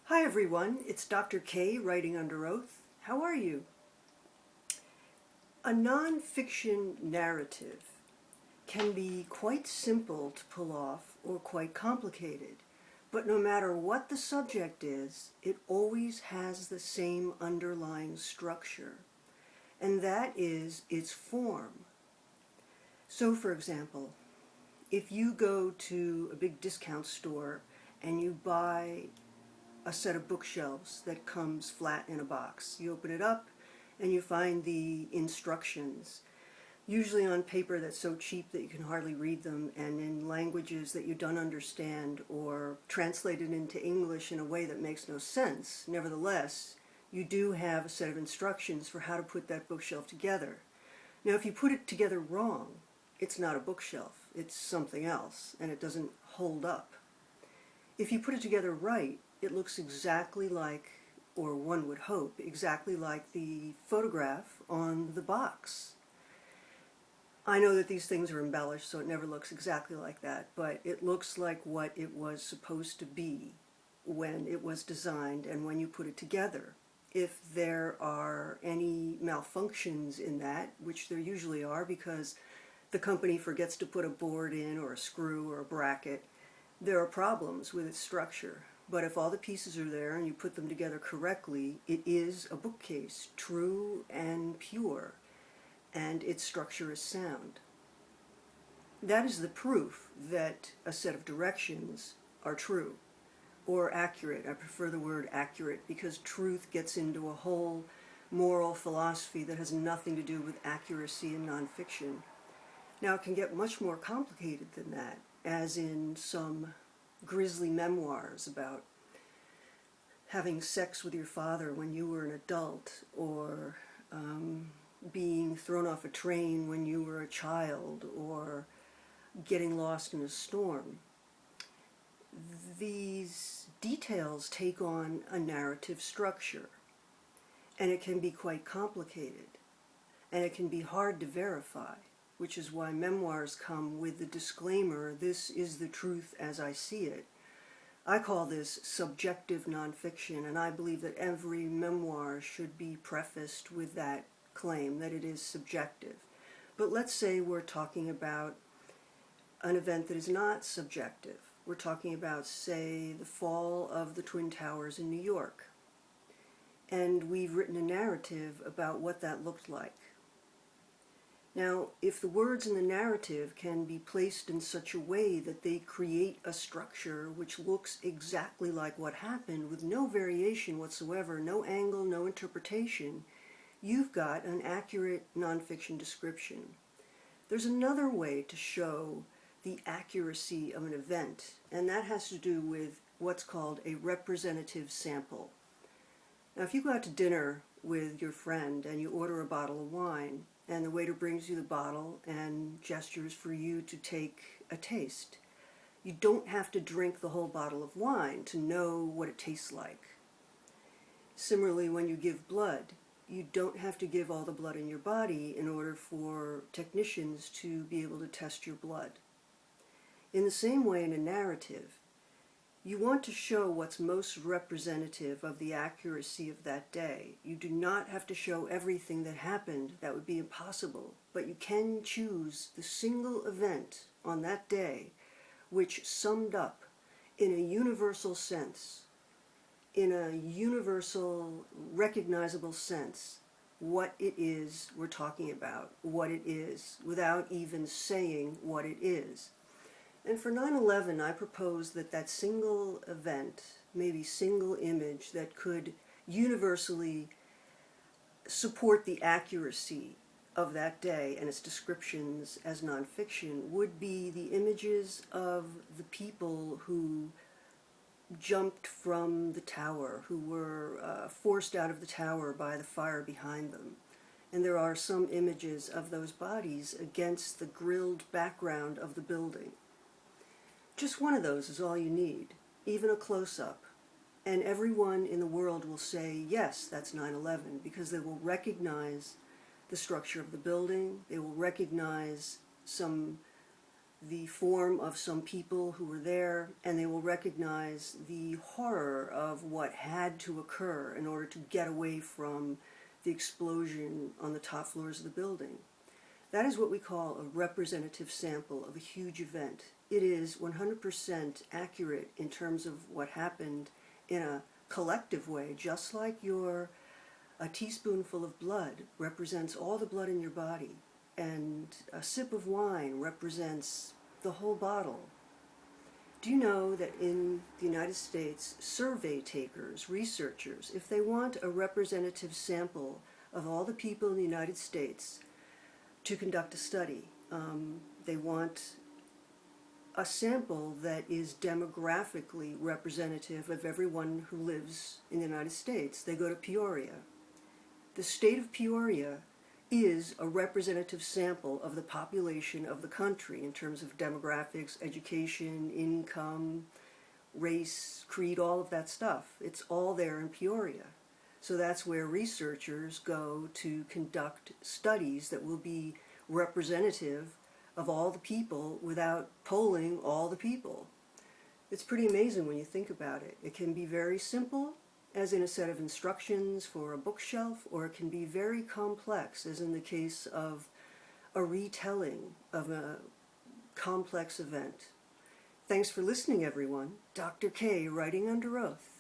Hi everyone, it's Dr. K writing under oath. How are you? A nonfiction narrative can be quite simple to pull off or quite complicated, but no matter what the subject is, it always has the same underlying structure, and that is its form. So for example, if you go to a big discount store and you buy a set of bookshelves that comes flat in a box. You open it up and you find the instructions, usually on paper that's so cheap that you can hardly read them and in languages that you don't understand or translated into English in a way that makes no sense. Nevertheless, you do have a set of instructions for how to put that bookshelf together. Now, if you put it together wrong, it's not a bookshelf, it's something else, and it doesn't hold up. If you put it together right, it looks exactly like, or one would hope, exactly like the photograph on the box. I know that these things are embellished, so it never looks exactly like that, but it looks like what it was supposed to be when it was designed and when you put it together. If there are any malfunctions in that, which there usually are because the company forgets to put a board in or a screw or a bracket, there are problems with its structure. But if all the pieces are there and you put them together correctly, it is a bookcase, true and pure, and its structure is sound. That is the proof that a set of directions are true, or accurate. I prefer the word accurate because truth gets into a whole moral philosophy that has nothing to do with accuracy in nonfiction. Now it can get much more complicated than that, as in some grisly memoirs about having sex with your father when you were an adult, or being thrown off a train when you were a child, or getting lost in a storm. These details take on a narrative structure, and it can be quite complicated, and it can be hard to verify, which is why memoirs come with the disclaimer, this is the truth as I see it. I call this subjective nonfiction, and I believe that every memoir should be prefaced with that claim, that it is subjective. But let's say we're talking about an event that is not subjective. We're talking about, say, the fall of the Twin Towers in New York. And we've written a narrative about what that looked like. Now, if the words in the narrative can be placed in such a way that they create a structure which looks exactly like what happened with no variation whatsoever, no angle, no interpretation, you've got an accurate nonfiction description. There's another way to show the accuracy of an event, and that has to do with what's called a representative sample. Now, if you go out to dinner with your friend and you order a bottle of wine, and the waiter brings you the bottle and gestures for you to take a taste, you don't have to drink the whole bottle of wine to know what it tastes like. Similarly, when you give blood, you don't have to give all the blood in your body in order for technicians to be able to test your blood. In the same way, in a narrative, you want to show what's most representative of the accuracy of that day. You do not have to show everything that happened. That would be impossible. But you can choose the single event on that day which summed up in a universal sense, in a universal, recognizable sense, what it is we're talking about, what it is, without even saying what it is. And for 9/11, I propose that that single event, maybe single image that could universally support the accuracy of that day and its descriptions as nonfiction would be the images of the people who jumped from the tower, who were forced out of the tower by the fire behind them. And there are some images of those bodies against the grilled background of the building. Just one of those is all you need, even a close-up. And everyone in the world will say, yes, that's 9/11, because they will recognize the structure of the building, they will recognize some the form of some people who were there, and they will recognize the horror of what had to occur in order to get away from the explosion on the top floors of the building. That is what we call a representative sample of a huge event. It is 100% accurate in terms of what happened in a collective way, just like a teaspoonful of blood represents all the blood in your body, and a sip of wine represents the whole bottle. Do you know that in the United States, survey takers, researchers, if they want a representative sample of all the people in the United States to conduct a study, they want a sample that is demographically representative of everyone who lives in the United States, they go to Peoria. The state of Peoria is a representative sample of the population of the country in terms of demographics, education, income, race, creed, all of that stuff. It's all there in Peoria. So that's where researchers go to conduct studies that will be representative of all the people without polling all the people. It's pretty amazing when you think about it. It can be very simple, as in a set of instructions for a bookshelf, or it can be very complex, as in the case of a retelling of a complex event. Thanks for listening, everyone. Dr. K, writing under oath.